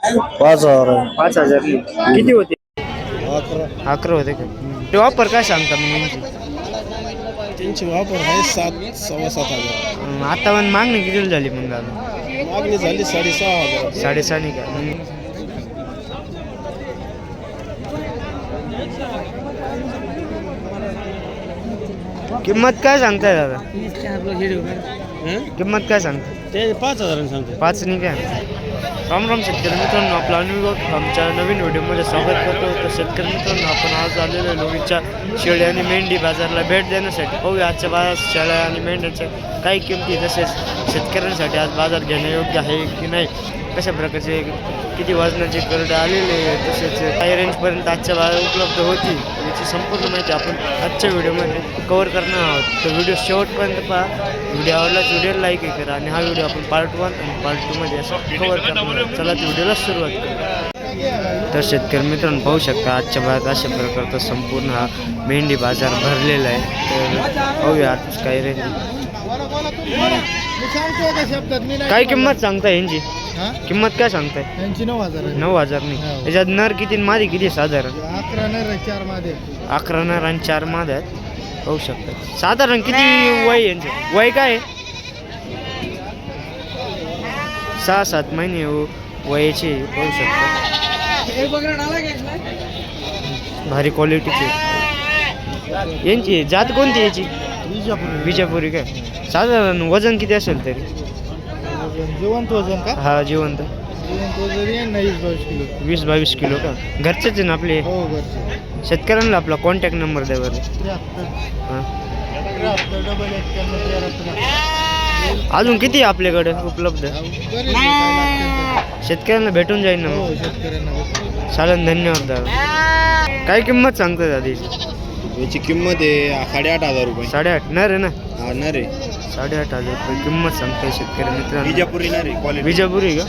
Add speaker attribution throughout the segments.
Speaker 1: 5,000
Speaker 2: 5,000 किती होते?
Speaker 1: 11.
Speaker 2: 11 होते का? ते वापर काय सांगता मग यांची?
Speaker 1: त्यांची वापर आहे 7,000-7,500.
Speaker 2: आता पण मागणी किती झाली मग दादा?
Speaker 1: मागणी झाली 6,500.
Speaker 2: 6.5 नाही का? किंमत काय सांगताय दादा? किंमत काय सांगता?
Speaker 1: ते 5,000 सांगते.
Speaker 2: 5 नाही काय? राम राम शेतकरी मित्रांनो, आपला अनुभव आमच्या नवीन व्हिडिओमध्ये स्वागत करतो. तर शेतकरी मित्रांनो, आपण आज आलेलो आहे लोणीच्या शेळ्या आणि मेंढी बाजारला भेट देण्यासाठी. पाहूया आजच्या बाजार शेळ्या आणि मेंढ्यांच्या काही किमती, तसेच शेतकऱ्यांसाठी आज बाजार घेणे योग्य आहे की नाही, कशा प्रकारचे किती वजनाचे करडे आलेले, तसेच काही रेंजपर्यंत आजच्या बाजार उपलब्ध होती, याची संपूर्ण माहिती आपण आजच्या व्हिडिओमध्ये कव्हर करणार आहोत. तर व्हिडिओ शेवटपर्यंत पहा. व्हिडिओ आवडल्यास व्हिडिओला लाईक करा आणि हा व्हिडिओ आपण पार्ट 1 आणि पार्ट 2 मध्ये असं कव्हर करणार. चला तर व्हिडिओला सुरुवात करू. तर शेतकरी मित्रांनो, पाहू शकता आजच्या बाजारात अशा प्रकारचा संपूर्ण हा मेंढी बाजार भरलेला आहे. तर पाहूया आज काय रेंज, काय किंमत सांगताय यांची? किंमत काय सांगताय? 9,000 नाही. याच्यात नर किती मादी किती? साधारण
Speaker 1: 11 नर 4 मादे.
Speaker 2: 11 नर आणि 4 माद आहेत. पाहू शकता साधारण किती वय यांचं? वय काय? 6-7 महिने वयाचे. पाहू शकता भारी क्वालिटीचे यांची. जात कोणती याची? विजापुरी काय? साधारण वजन किती असेल तरी?
Speaker 1: जिवंत वजन का?
Speaker 2: हा जिवंत.
Speaker 1: जिवंत वजन 20-22 किलो.
Speaker 2: 20-22 किलो का? घरचेच आहे ना आपले?
Speaker 1: हो घरचे.
Speaker 2: शेतकऱ्यांना आपला कॉन्टॅक्ट नंबर द्या बरं. हां, अजून किती आपल्याकडे उपलब्ध? शेतकऱ्यांना भेटून जाईल ना मग? चालेल, धन्यवाद दादा. काय किंमत सांगता दादा
Speaker 1: याची किंमत आहे 8,500 रुपये.
Speaker 2: 8.5 नर आहे ना?
Speaker 1: हा नर आहे.
Speaker 2: 8,500 रुपये किंमत सांगताय शेतकरी मित्रांनो.
Speaker 1: विजापुरी नर आहे. क्वालिटी
Speaker 2: विजापुरी का?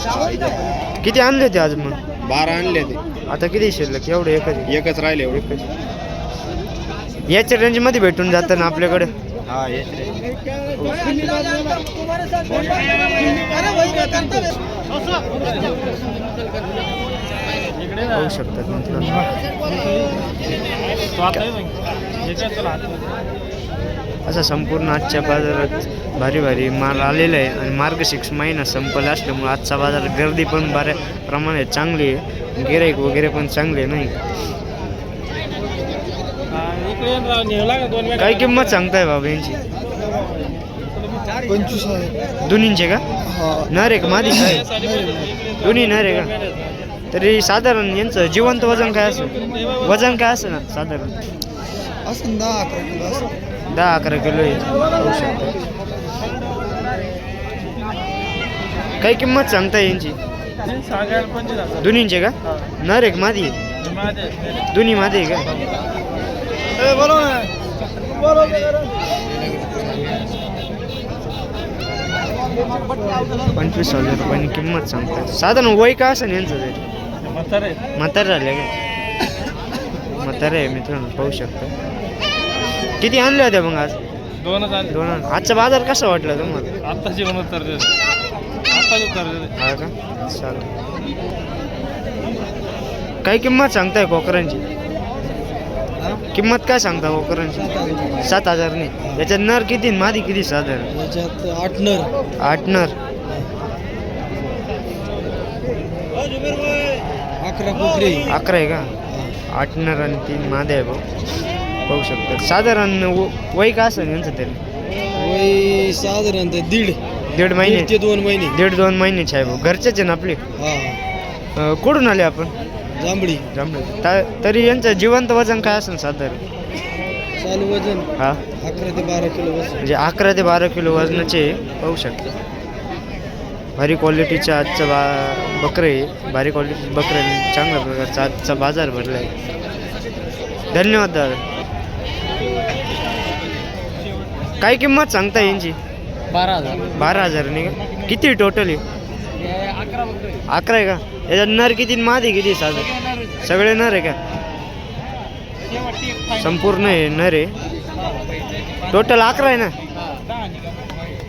Speaker 2: किती आणले होते आज मग?
Speaker 1: 12 आणले ते.
Speaker 2: आता किती शिल्लक? एवढं
Speaker 1: एकच राहिले एवढे.
Speaker 2: याच्या रेंजमध्ये भेटून जातं ना आपल्याकडे?
Speaker 1: हा येत रे.
Speaker 2: होऊ शकतात मित्रांनो. असं संपूर्ण आजच्या बाजारात भारी भारी माल आलेला आहे आणि मार्गशीर्ष महिना संपला असल्यामुळे आजचा बाजार गर्दी पण बऱ्या प्रमाणात चांगली आहे. गिराईक वगैरे पण चांगले नाही. काय किंमत सांगताय बाबा यांची?
Speaker 1: 25,000.
Speaker 2: दोन्हींचे का? नर आहे का मादी काय? दोन्ही नर आहे का? तरी साधारण यांचं जिवंत वजन काय असेल? वजन काय असेल ना साधारण?
Speaker 1: असं 10-11 किलो असं.
Speaker 2: 10-11 किलो आहे. होऊ शकतं. काय किंमत सांगताय यांची? दोन्हींचे का? नर आहे का मादी? दोन्ही मादी आहे का? 25,000 रुपयांनी किंमत सांगतात. साधारण वय का असं यांचं तरी? म्हातारे झाले का? म्हातारे आहे मित्रांनो, पाहू शकता. किती आणले होते मग आज? 2. आजचा बाजार कसा वाटला तुम्हाला? हा का? चालेल. काय किंमत सांगताय कोकरांची? किंमत काय सांगता कोकरांची? 7,000 नाही. याच्यात नर किती मादी किती साधारण?
Speaker 1: याच्यात 8 नर.
Speaker 2: 8 नर.
Speaker 1: 11 कोकरी.
Speaker 2: 11 आहे का? 8 नर आणि 3 मादे आहे भाऊ. पाहू शकता. साधारण वय का असेल यांचं तरी?
Speaker 1: वय साधारणतः 1.5
Speaker 2: महिने
Speaker 1: ते 2 महिने.
Speaker 2: 1.5-2 महिन्याचे आहे भाऊ. घरचेच आहे ना आपले?
Speaker 1: हा.
Speaker 2: कुठून आले आपण?
Speaker 1: जांभळी.
Speaker 2: तरी यांचं जिवंत वजन काय असेल साधारण?
Speaker 1: चालू वजन
Speaker 2: हा
Speaker 1: 11 ते 12 किलो वजन.
Speaker 2: म्हणजे 11 ते 12 किलो वजनाचे. पाहू शकता भारी क्वालिटीच्या आजचं बकरे, भारी क्वालिटी बकरे, चांगल्या प्रकारचा आजचा बाजार भरला आहे. धन्यवाद दादा. काय किंमत सांगता यांची?
Speaker 1: 12,000.
Speaker 2: 12,000 नाही का? किती टोटल आहे? 11 आहे का? याच्यात नर किती मादी किती साधारण? सगळे नर आहे का? संपूर्ण आहे नर आहे. टोटल 11 आहे ना?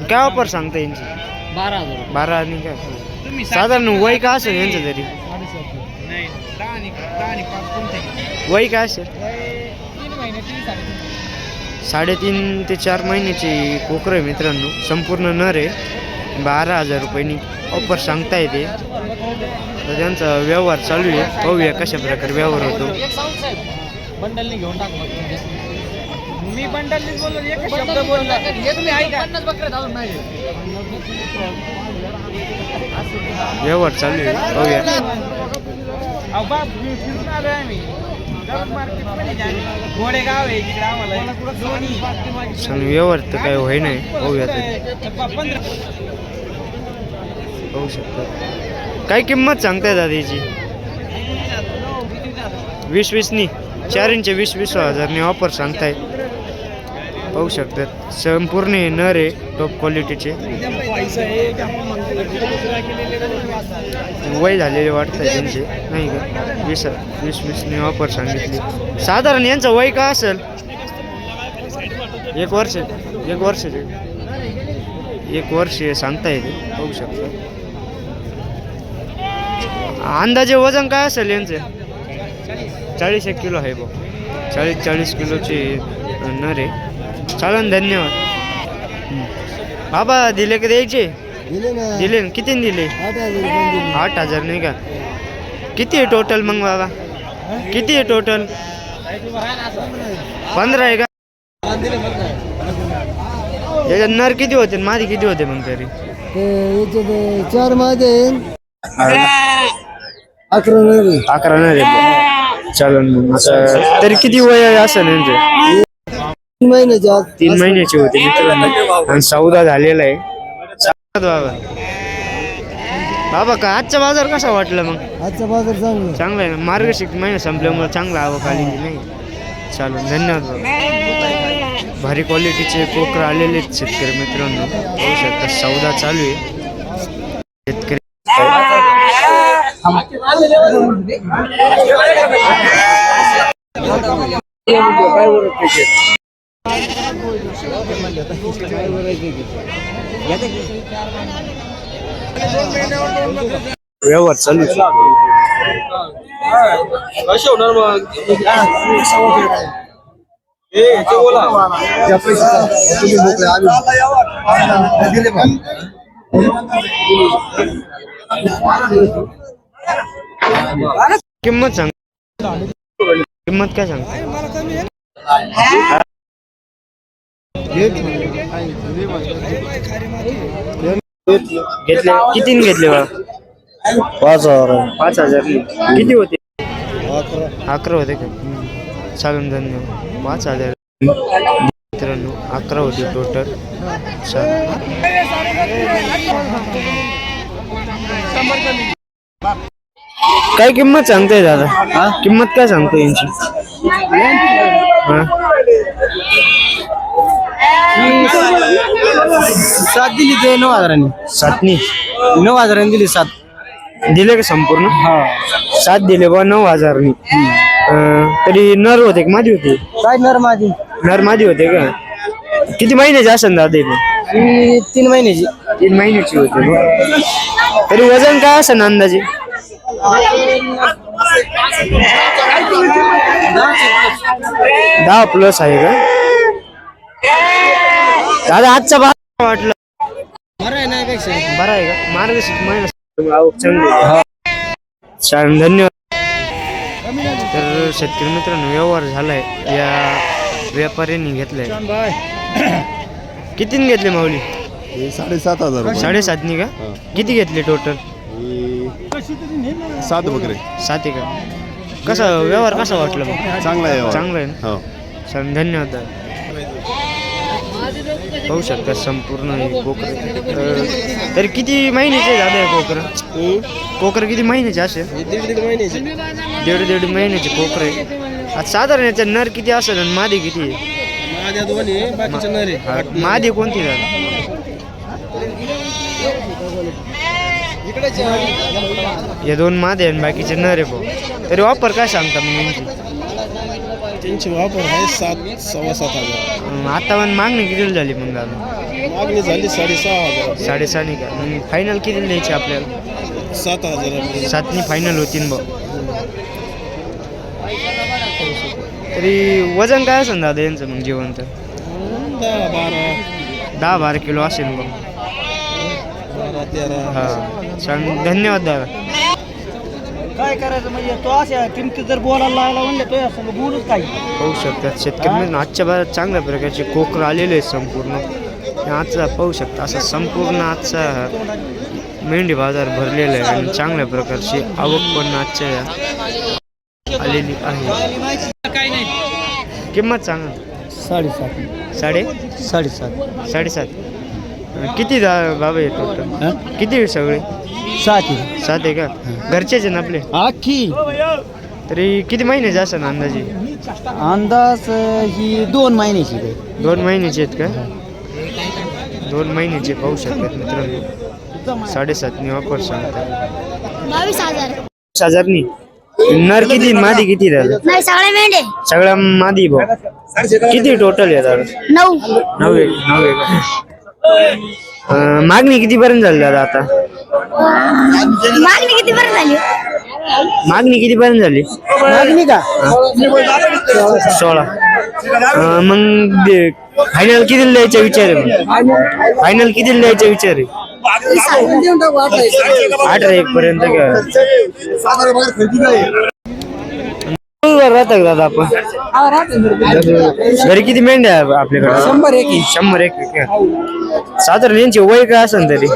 Speaker 2: काय ऑफर सांगता यांची?
Speaker 1: 12,000.
Speaker 2: 12 आणि काय? साधारण वय का असेल यांचं तरी? वय काय असेल? 3.5 ते 4 महिन्याची कोकरं आहे मित्रांनो. संपूर्ण नर आहे. 12,000 रुपयांनी ऑफर सांगता येते. तर त्यांचा व्यवहार चालू आहे. पाहूया कशा प्रकारे व्यवहार होतो.
Speaker 1: बंडलने घेऊन टाक मी बंडलने बोललो एक शब्द बोलला तुम्ही ऐका 50 बकरे जाऊन नाही
Speaker 2: व्यवहार चालू आहे. पाहूया.
Speaker 1: फिरून आलोय आम्ही गोडेगाव आहे तिकडे आम्हाला
Speaker 2: व्यवहार तर काय होई नाही. पाहूया तरी. पाहू शकता. काय किंमत सांगताय दादाची? 20-20नी 4 इंच 20,000नी ऑफर सांगताय. पाहू शकतात. संपूर्ण नर आहे. टॉप क्वालिटीचे. वय झालेले वाटत आहे त्यांचे नाही का? 20-20नी ऑफर सांगितली. साधारण यांचं वय का असेल? 1 वर्ष. 1 वर्ष सांगता येते. पाहू शकता. अंदाजे वजन काय असेल यांचं? 40-1 किलो आहे बघ. 40 किलोची नर आहे. चालन. धन्यवाद. बाबा दिले का द्यायचे? दिले ना. किती दिले? 8,000 नाही का? किती आहे टोटल मग बाबा? किती आहे टोटल? 15 आहे का? याच्यात नर किती होते मादी किती होते मग तरी?
Speaker 1: 4 मध्ये
Speaker 2: 11 नर आहे. चालन मग. तरी किती वय असेल यांचे? 3 महिन्याचे होते मित्रांनो. आणि 14 झालेला आहे. बाबा का आजचा बाजार कसा वाटला मग?
Speaker 1: आजचा बाजार
Speaker 2: चांगला आहे ना. मार्गशीर्ष महिना संपल्यामुळे चांगला आवक आली नाही. चालून. धन्यवाद बाबा. भारी क्वालिटीचे कोकर आलेले आहेत शेतकरी मित्रांनो. पाहू शकता. सौदा चालू आहे. शेतकरी व्यवहार चालू आहे. किंमत सांग. किंमत काय सांगता? घेतले कितीने घेतले बा? 5,000. किती होते? 11 होते का? चालून. धन्यवाद. 5,000 मित्रांनो. 11 होते टोटल. काय किंमत सांगताय दादा? किंमत काय सांगतो यांची?
Speaker 1: 7 दिली ते 9,000. 9,000 दिली. 7
Speaker 2: दिले का संपूर्ण? 7 दिले बा 9,000नी. तरी नर होते का मादी होते?
Speaker 1: काय नर
Speaker 2: मादी होते का? किती महिन्याचे असेल दादा?
Speaker 1: 3 महिन्याची.
Speaker 2: 3 महिन्याची होते. तरी वजन काय असेल अंदाजे? 10 प्लस आहे का? दादा आजचा बाजार वाटलं
Speaker 1: बरं आहे ना पेक्षा?
Speaker 2: बरं आहे का? मार्गशीर्ष महिना आवक चांगली आहे. छान. धन्यवाद. तर शेतकरी मित्रांनो व्यवहार झालाय. या व्यापाऱ्यांनी घेतलाय. कितीने घेतले माऊली?
Speaker 3: 7,500
Speaker 2: 7.5नी का? किती घेतले टोटल?
Speaker 3: 7 बकरे.
Speaker 2: 7 आहे का? कसा व्यवहार कसा वाटला मग?
Speaker 3: चांगला आहे.
Speaker 2: चांगला आहे ना?
Speaker 3: हो.
Speaker 2: छान. धन्यवाद. पाहू शकता संपूर्ण कोकर. तरी किती महिन्याचे दादा आहे कोकर? किती महिन्याचे असेल?
Speaker 1: 1.5 महिन्याची.
Speaker 2: 1.5 महिन्याचे कोकर आहे. आता साधारण याचा नर किती असेल आणि मादी किती आहे?
Speaker 1: माझ्या 2 आहे बाकीचे नर आहे.
Speaker 2: मादी कोणती दादा? या 2 मादे आणि बाकीचे नर आहे भाऊ. तरी ऑफर काय सांगता मग यांची?
Speaker 1: त्यांची वापर आहे 7,000-7,500.
Speaker 2: आता पण मागणी किती झाली मग दादा?
Speaker 1: मागणी झाली 6,500.
Speaker 2: 6.5 का? फायनल किती द्यायची आपल्याला?
Speaker 3: 7,000
Speaker 2: 7नी फायनल होतीन भाऊ. तरी वजन काय असेल दादा यांचं मग जिवंत? 10-12 किलो असेल भाऊ.
Speaker 3: 12-13
Speaker 2: हां सांग. धन्यवाद दादा.
Speaker 1: काय करायचं म्हणजे तो अशा किमती जर बोलायला लागला म्हणले तो असं बोलूच काही.
Speaker 2: पाहू शकतात शेतकरी आजच्या बाजारात चांगल्या प्रकारचे कोकर आलेले आहेत संपूर्ण. आजचा पाहू शकता असा संपूर्ण आजचा मेंढी बाजार भरलेला आहे आणि चांगल्या प्रकारची आवक पण आजच्या आलेली आहे.
Speaker 1: काय नाही.
Speaker 2: किंमत सांगा.
Speaker 1: 7.5 7.5
Speaker 2: 7.5 किती बाबा आहे टोटल? किती सगळे? 7 आहे का? घरचेच आहे ना आपले?
Speaker 1: आखी
Speaker 2: तरी किती महिन्याचे असं अंदाजे?
Speaker 1: अंदाज ही 2 महिन्याची.
Speaker 2: 2 महिन्याचे आहेत का? 2 महिन्याचे पाहू शकतात मित्रांनो. 7.5नी ऑफर सांगतात. 22,000नी. नर किती मादी किती झालं?
Speaker 4: नाही सगळे मेंढे
Speaker 2: सगळ्या मादी भाऊ. किती टोटल आहे दादा? 9 आहे का? मागणी किती पर्यंत झाली दादा आता?
Speaker 4: मागणी किती पर्यंत झाली?
Speaker 2: मागणी किती पर्यंत झाली?
Speaker 1: मागणी का?
Speaker 2: 16. मग फायनल किती द्यायचा विचार आहे? फायनल किती द्यायचा विचार आहे? 8.1 पर्यंत का? राहतात का दादा आपण? घरी किती मेंढ्या आहे आपल्याकडे? 101 का? साधारण यांची वय काय असेल तरी?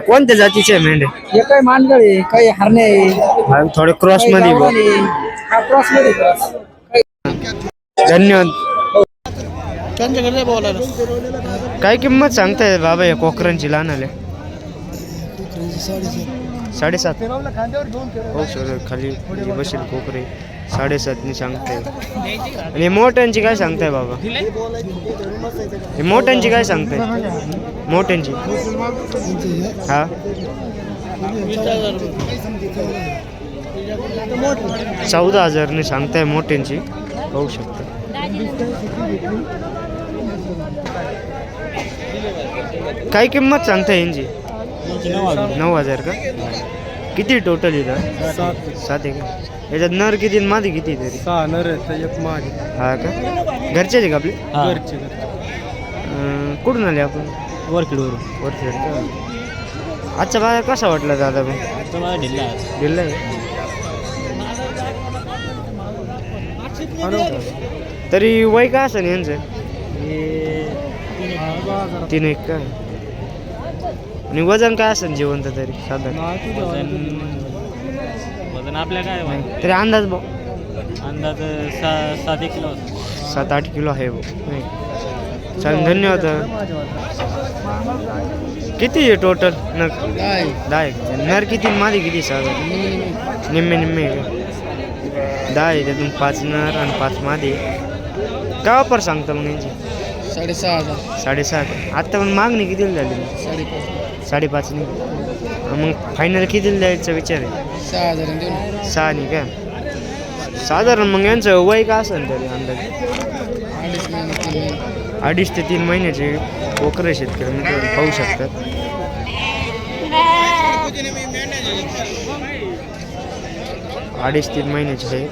Speaker 2: कोणत्या जातीचे आहे मेंढ्या?
Speaker 1: हे काय मानगड आहे, काही हरणे आहे,
Speaker 2: थोडे क्रॉस मध्ये बघ.
Speaker 1: क्रॉस मध्ये.
Speaker 2: धन्यवाद.
Speaker 1: त्यांच्याकडे बोलायला
Speaker 2: काय किंमत सांगताय बाबा या कोकरांची लहान आले? 7.5. हो सर खाली बसेल कोकरे 7.5नी सांगताय. आणि मोठ्यांची काय सांगताय बाबा? हे मोठ्यांची काय सांगताय? मोठ्यांची हा 14,000नी सांगताय मोठ्यांची. पाहू शकता. काय किंमत सांगताय यांची? 9,000 का? किती टोटल येतं? 7 आहे का? याच्यात नर किती मादी किती तरी?
Speaker 1: 6 नर आहेत, एक मादी.
Speaker 2: हा का? घरचेच आहे का आपले?
Speaker 1: घरचे
Speaker 2: कुठून आले आपण?
Speaker 1: वरखेडवरून.
Speaker 2: वरखेड का? आजचा बाजार कसा वाटला दादा मग? दिल्ला आहे. तरी वय काय असं यांचं? 3 का? आणि वजन काय असेल जिवंत तरी साधारण?
Speaker 1: वजन आपल्या काय
Speaker 2: तरी अंदाज भाऊ?
Speaker 1: अंदाज 7 किलो
Speaker 2: 7-8 किलो आहे भाऊ. चालेल धन्यवाद. किती आहे टोटल नर? 10. नर किती मादी किती साधारण? निम्मे आहे का? 10 आहे त्यातून 5 नर आणि 5 मादी. काय वापर सांगता मग यांची? 7.5. आत्ता पण मागणी किती झाली? 5.5नी. मग फायनल किती द्यायचा विचार आहे? 6 का? साधारण मग यांचं वय का असेल तरी अंदाज? 2.5 ते 3 महिन्याचे कोकरे शेतकरी मित्रांनो पाहू शकतात. अडीच 3 महिन्याचे आहे.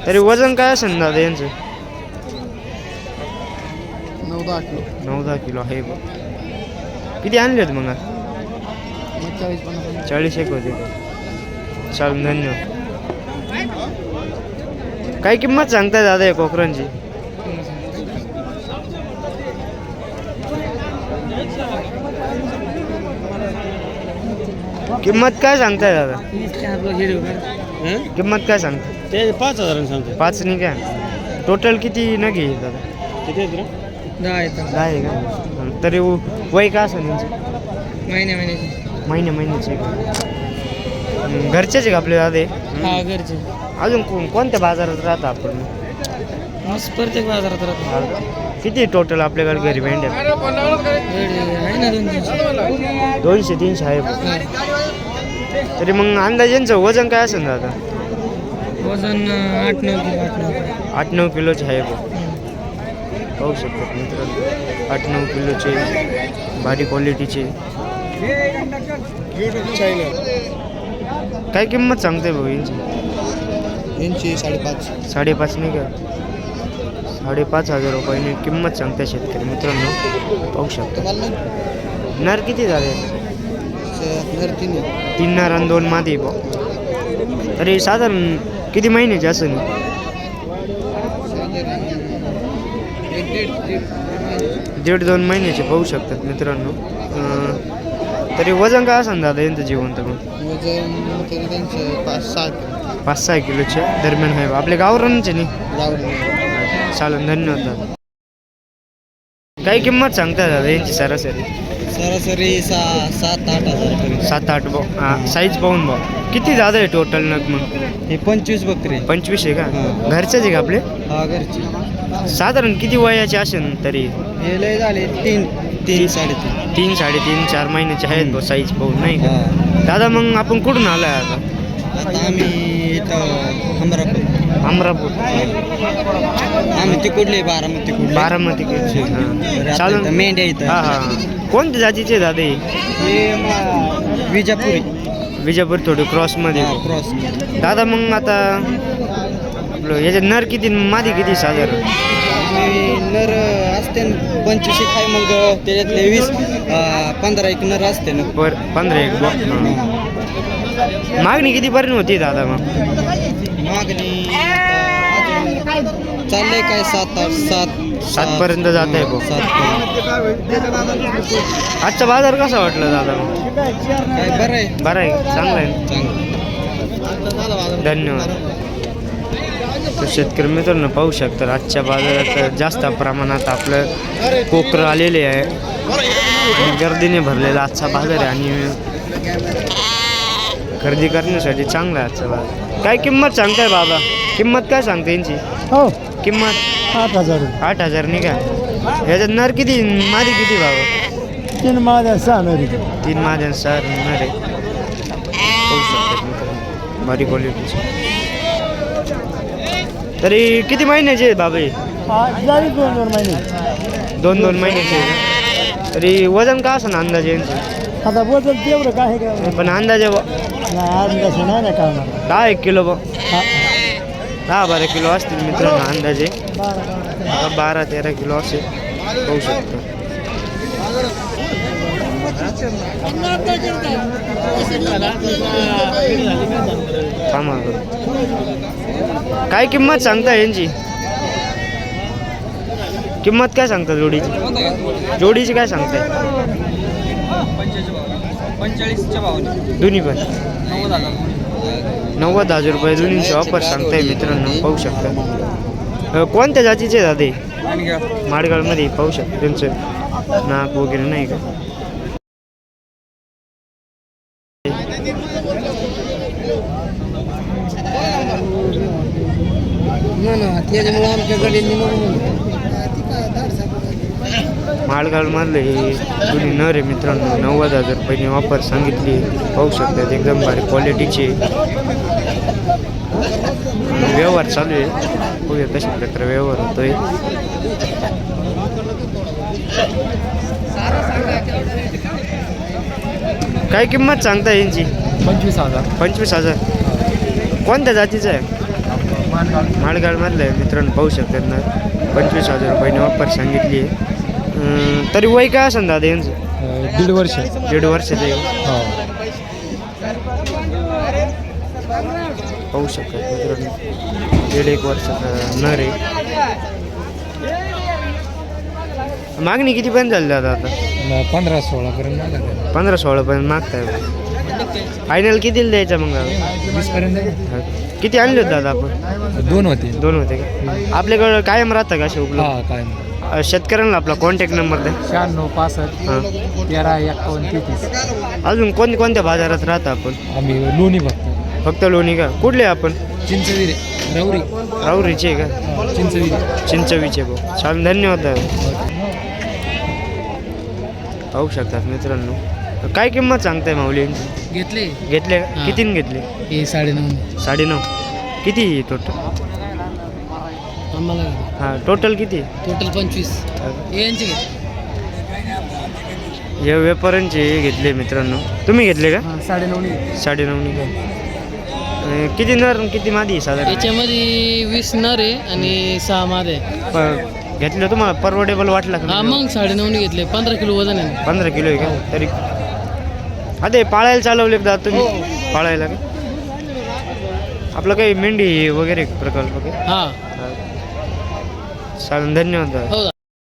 Speaker 2: तरी वजन काय असेल दादा यांचं? 9-10 किलो आहे. किती आणले होते मग? 40-1 होते. चालेल धन्यवाद. काय किंमत सांगताय दादा या कोकरांची? किंमत काय सांगताय दादा? किंमत काय सांगताय?
Speaker 1: ते 5,000 सांगतो.
Speaker 2: 5नी का? टोटल किती न घे दादा?
Speaker 1: किती आहेत रे? 10
Speaker 2: आहे का? तरी वय का असं त्यांचं? महिन्याचे का? घरचेच आहे का आपले दादे?
Speaker 1: हा घरचे.
Speaker 2: अजून कोणत्या बाजारात राहता आपण?
Speaker 1: प्रत्येक बाजारात राहतो.
Speaker 2: किती टोटल आपल्याकडे घरी मेंढ्या?
Speaker 1: आहे ना
Speaker 2: 200-300 आहे. तरी मग अंदाजांचं वजन काय असेल दादा?
Speaker 1: वजन
Speaker 2: 8-9 किलोचे आहे. पाहू शकतात मित्रांनो 8-9 किलोचे भारी क्वालिटीचे. काय किंमत सांगते भाऊ यांची?
Speaker 3: यांची 5.5.
Speaker 2: 5.5 नाही का? 5.5 रुपयाने किंमत सांगते शेतकरी मित्रांनो, पाहू शकता. नर किती झाले? 3 नर आणि 2 मादी भाऊ. तरी साधारण किती महिन्याचे असं नाही? 1.5-2 महिन्याचे पाहू शकतात मित्रांनो. तरी वजन काय असं दादा यांचं जिवंत मग?
Speaker 3: वजन तरी त्यांचे
Speaker 2: 5-6 किलोच्या दरम्यान आहे. आपल्या गावरानचे नाही? चालेल, धन्यवाद दादा. काही किंमत सांगता दादा यांची सरासरी?
Speaker 3: सरासरी 7-8 हजार.
Speaker 2: 7-8 भाऊ. हां, साईज पाहून भाऊ किती दादा आहे टोटल नग मग?
Speaker 3: हे 25 बकरे.
Speaker 2: 25 आहे का?
Speaker 3: हां.
Speaker 2: घरचेच आहे का आपले?
Speaker 3: हा घरची.
Speaker 2: साधारण किती वयाचे असेल तरी?
Speaker 3: हे लय झाले 3-3.5.
Speaker 2: 3-3.5-4 महिन्याचे आहेत भाऊ साईज पाहून नाही का?
Speaker 3: हा.
Speaker 2: दादा मग आपण कुठून आलाय आता?
Speaker 3: आता आम्ही इथं
Speaker 2: अमरापूर.
Speaker 3: आम्ही तिकडले
Speaker 2: बारामती चालून
Speaker 3: मेंढ्या इथं.
Speaker 2: हां हां. कोणत्या जातीचे दादा हे?
Speaker 3: हे विजापुरी.
Speaker 2: विजापूर थोडी क्रॉसमध्ये.
Speaker 3: क्रॉस.
Speaker 2: दादा मग आता आपलं याचे नर किती मादी किती साधारण?
Speaker 3: नर असते 25 आहे, मग त्याच्यातले 15 एक नर असते ना.
Speaker 2: 15 एक बघ. मागणी कितीपर्यंत होती दादा मग?
Speaker 3: मागणी चाललंय काय 7
Speaker 2: पर्यंत जात आहे भाऊ.
Speaker 3: 7.
Speaker 2: आजचा बाजार कसा वाटला दादा मग?
Speaker 3: काय बरं आहे.
Speaker 2: बरं आहे, चांगला आहे. धन्यवाद. तर शेतकरी मित्रांनो पाहू शकता आजच्या बाजारात जास्त प्रमाणात आपलं कोकरं आलेले आहे आणि गर्दीने भरलेला आजचा बाजार आहे आणि खरेदी करण्यासाठी चांगला आहे आजचा बाजार. काय किंमत सांगताय बाबा? किंमत काय सांगते यांची?
Speaker 3: हो,
Speaker 2: किंमत
Speaker 3: 8,000.
Speaker 2: 8,000 नाही का? ह्याच्यात नर किती मादी किती बाबा?
Speaker 3: 3 माझ्या 6 नर.
Speaker 2: 3 माझ्या 6 नर आहे. पाहू शकतात मित्रांनो, भारी क्वालिटीची. तरी किती महिन्याचे आहे बाबा हे?
Speaker 3: 2 महिने.
Speaker 2: 2 महिन्याचे आहे का? तरी वजन का असं ना अंदाजे यांचं?
Speaker 3: आता वजन तेवढं काय का
Speaker 2: पण अंदाजे
Speaker 3: अंदाज नाही ना काय
Speaker 2: 10-1 किलो बघ. 10-12 किलो असतील मित्रांनो अंदाजे. 12-13 किलो असेल, पाहू शकतो. थांबा. काय किंमत सांगता यांची? किंमत काय सांगता जोडीची काय सांगताय?
Speaker 1: 45च्या भावाने
Speaker 2: दोन्ही पण
Speaker 1: 90,000.
Speaker 2: 90,000 रुपये दोन्हीची ऑफर सांगताय मित्रांनो, पाहू शकता. कोणत्या जातीचे दादे? माडगाळमध्ये पाहू शकता. त्यांचं नाक वगैरे नाही का?
Speaker 3: त्याच्यामुळे आमच्याकडे
Speaker 2: माळगावमधले हे दोन्ही नर आहे मित्रांनो. 90,000 रुपयांनी ऑफर सांगितली, पाहू शकतात. एकदम भारी क्वालिटीचे. व्यवहार चालू आहे, बघूया कशा प्रकारे व्यवहार होतोय. काय किंमत सांगता यांची?
Speaker 1: 25,000.
Speaker 2: 25,000. कोणत्या जातीचं आहे? माळगावमधलं आहे मित्रांनो, पाहू शकतात ना. 25,000 रुपयांनी ऑफर सांगितली आहे. तरी वय काय असेल दादा यांचं?
Speaker 3: 1.5 वर्ष.
Speaker 2: 1.5 वर्षाचं आहे.
Speaker 3: हो.
Speaker 2: पाहू शकतात मित्रांनो, 1.5 वर्षाचा नर आहे. मागणी कितीपर्यंत झाली दादा आता?
Speaker 3: 15-16 पर्यंत.
Speaker 2: 15-16 पर्यंत मागताय. फायनल कितीला द्यायचा मग?
Speaker 3: 20 पर्यंत.
Speaker 2: किती आणले होते दादा आपण?
Speaker 3: 2 होते.
Speaker 2: 2 होते का? आपल्याकडं कायम राहतं का असे उपलब्ध?
Speaker 3: काय
Speaker 2: शेतकऱ्यांना आपला कॉन्टॅक्ट नंबर द्या.
Speaker 3: 96 65
Speaker 2: हां.
Speaker 3: 13 51 33.
Speaker 2: अजून कोणत्या बाजारात राहता आपण?
Speaker 3: आम्ही लोणी
Speaker 2: फक्त लोणी का? कुठले आपण?
Speaker 3: चिंचविरे.
Speaker 2: राऊरीचे का? चिंचवीचे भाऊ. छान, धन्यवाद दादा. पाहू शकतात मित्रांनो. काय किंमत सांगताय माऊली? घेतले का? कितीने घेतले?
Speaker 3: 9.5.
Speaker 2: 9.5. किती टोटल?
Speaker 3: आम्हाला
Speaker 2: हां, टोटल किती?
Speaker 3: टोटल 25. यांचे
Speaker 2: हे व्यापाऱ्यांचे घेतले मित्रांनो. तुम्ही घेतले का?
Speaker 1: 9.5
Speaker 2: 9.5 काय? किती नर आणि किती मादी आहे साधारण?
Speaker 1: याच्यामध्ये 20 नर आहे आणि 6 माद आहे.
Speaker 2: घेतलं तुम्हाला परवडेबल वाटला का?
Speaker 1: हा मग 9.5 घेतले. 15 किलो वजन आहे.
Speaker 2: 15 किलो आहे का तरी? अरे पाळायला चालवले एकदा तुम्ही? पाळायला का? आपलं काही मेंढी वगैरे प्रकल्प वगैरे?
Speaker 1: हा
Speaker 2: चालेल, धन्यवाद दादा.
Speaker 1: हो.